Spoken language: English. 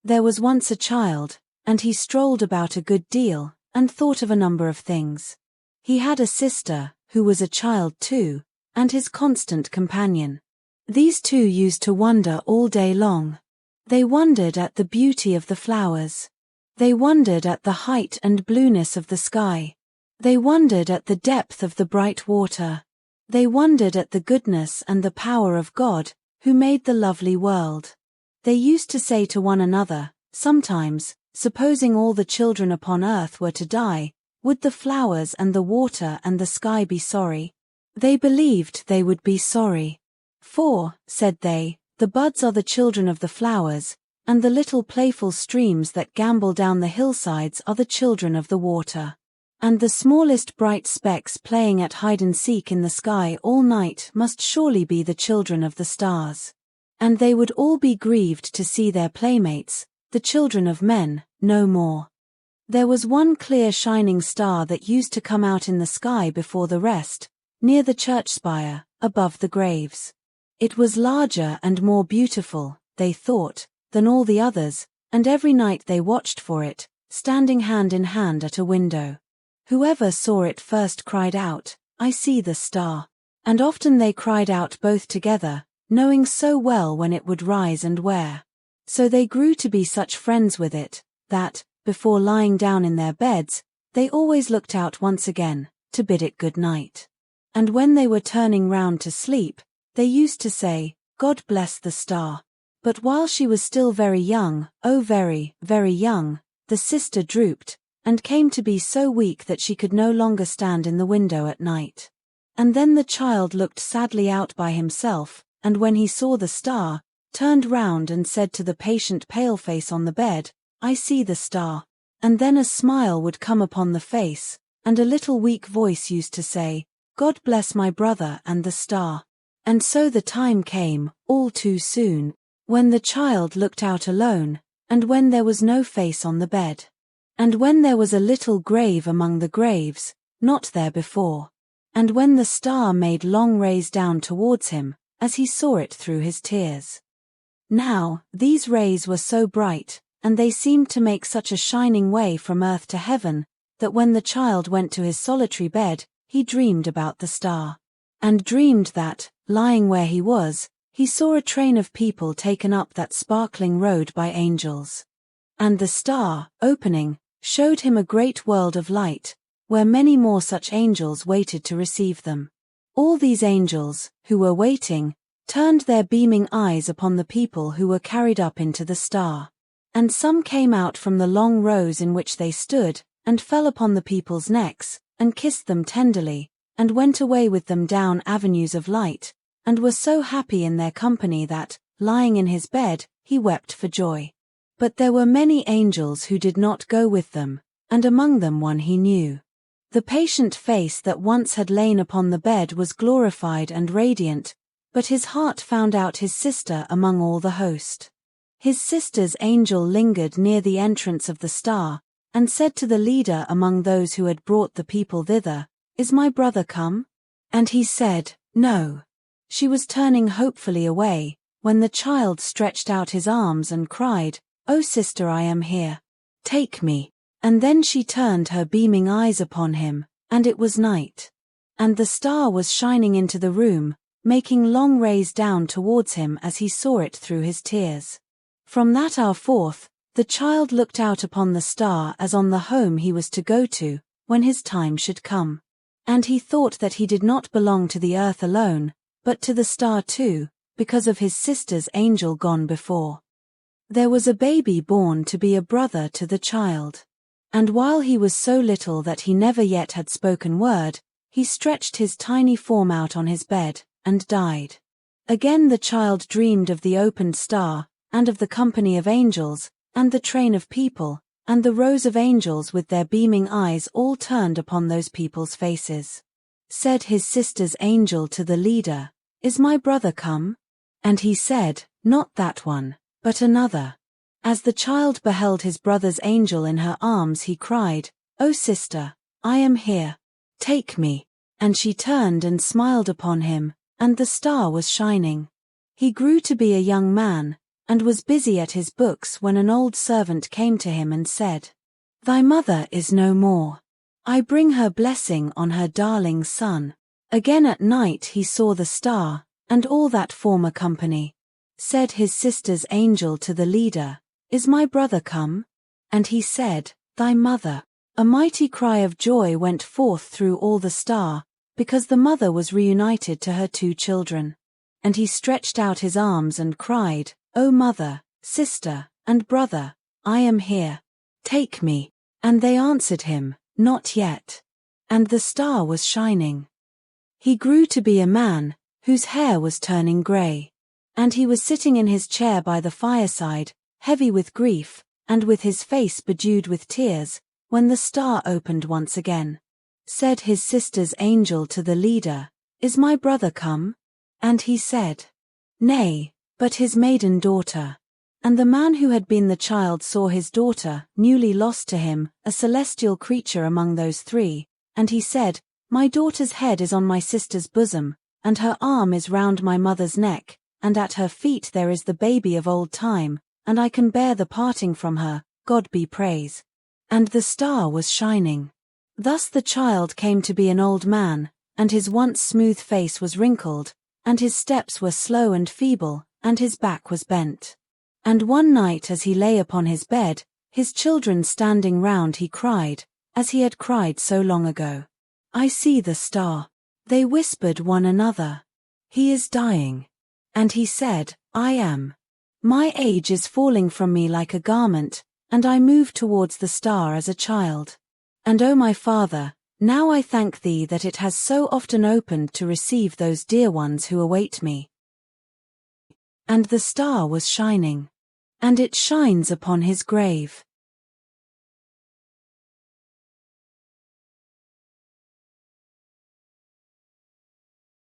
There was once a child, and he strolled about a good deal, and thought of a number of things. He had a sister, who was a child too, and his constant companion. These two used to wander all day long. They wondered at the beauty of the flowers. They wondered at the height and blueness of the sky. They wondered at the depth of the bright water. They wondered at the goodness and the power of God, who made the lovely world. They used to say to one another, sometimes, supposing all the children upon earth were to die, would the flowers and the water and the sky be sorry? They believed they would be sorry. For, said they, the buds are the children of the flowers, and the little playful streams that gambol down the hillsides are the children of the water. And the smallest bright specks playing at hide-and-seek in the sky all night must surely be the children of the stars. And they would all be grieved to see their playmates, the children of men, no more. There was one clear shining star that used to come out in the sky before the rest, near the church spire, above the graves. It was larger and more beautiful, they thought, than all the others, and every night they watched for it, standing hand in hand at a window. Whoever saw it first cried out, "I see the star." And often they cried out both together, knowing so well when it would rise and where. So they grew to be such friends with it, that, before lying down in their beds, they always looked out once again, to bid it good night. And when they were turning round to sleep, they used to say, "God bless the star." But while she was still very young, oh very, very young, the sister drooped, and came to be so weak that she could no longer stand in the window at night. And then the child looked sadly out by himself, and when he saw the star, turned round and said to the patient pale-face on the bed, "I see the star." And then a smile would come upon the face, and a little weak voice used to say, "God bless my brother and the star." And so the time came, all too soon, when the child looked out alone, and when there was no face on the bed. And when there was a little grave among the graves, not there before. And when the star made long rays down towards him, as he saw it through his tears. Now, these rays were so bright, and they seemed to make such a shining way from earth to heaven, that when the child went to his solitary bed, he dreamed about the star. And dreamed that, lying where he was, he saw a train of people taken up that sparkling road by angels. And the star, opening, showed him a great world of light, where many more such angels waited to receive them. All these angels, who were waiting, turned their beaming eyes upon the people who were carried up into the star. And some came out from the long rows in which they stood, and fell upon the people's necks, and kissed them tenderly, and went away with them down avenues of light, and were so happy in their company that, lying in his bed, he wept for joy. But there were many angels who did not go with them, and among them one he knew. The patient face that once had lain upon the bed was glorified and radiant, but his heart found out his sister among all the host. His sister's angel lingered near the entrance of the star, and said to the leader among those who had brought the people thither, "Is my brother come?" And he said, "No." She was turning hopefully away, when the child stretched out his arms and cried, "Oh sister, I am here. Take me." And then she turned her beaming eyes upon him, and it was night. And the star was shining into the room, making long rays down towards him as he saw it through his tears. From that hour forth, the child looked out upon the star as on the home he was to go to, when his time should come. And he thought that he did not belong to the earth alone, but to the star too, because of his sister's angel gone before. There was a baby born to be a brother to the child. And while he was so little that he never yet had spoken word, he stretched his tiny form out on his bed, and died. Again the child dreamed of the opened star, and of the company of angels, and the train of people, and the rows of angels with their beaming eyes all turned upon those people's faces. Said his sister's angel to the leader, "Is my brother come?" And he said, "Not that one, but another." As the child beheld his brother's angel in her arms, he cried, "Oh sister, I am here. Take me." And she turned and smiled upon him, and the star was shining. He grew to be a young man, and was busy at his books when an old servant came to him and said, "Thy mother is no more. I bring her blessing on her darling son." Again at night he saw the star, and all that former company. Said his sister's angel to the leader, "Is my brother come?" And he said, "Thy mother." A mighty cry of joy went forth through all the star, because the mother was reunited to her two children. And he stretched out his arms and cried, "O mother, sister, and brother, I am here. Take me." And they answered him, "Not yet." And the star was shining. He grew to be a man, whose hair was turning grey. And he was sitting in his chair by the fireside, heavy with grief, and with his face bedewed with tears, when the star opened once again. Said his sister's angel to the leader, "Is my brother come?" And he said, "Nay, but his maiden daughter." And the man who had been the child saw his daughter, newly lost to him, a celestial creature among those three, and he said, "My daughter's head is on my sister's bosom, and her arm is round my mother's neck, and at her feet there is the baby of old time, and I can bear the parting from her, God be praise." And the star was shining. Thus the child came to be an old man, and his once smooth face was wrinkled, and his steps were slow and feeble, and his back was bent. And one night as he lay upon his bed, his children standing round, he cried, as he had cried so long ago, "I see the star." They whispered one another, "He is dying." And he said, "I am. My age is falling from me like a garment, and I move towards the star as a child. And O my Father, now I thank thee that it has so often opened to receive those dear ones who await me." And the star was shining. And it shines upon his grave.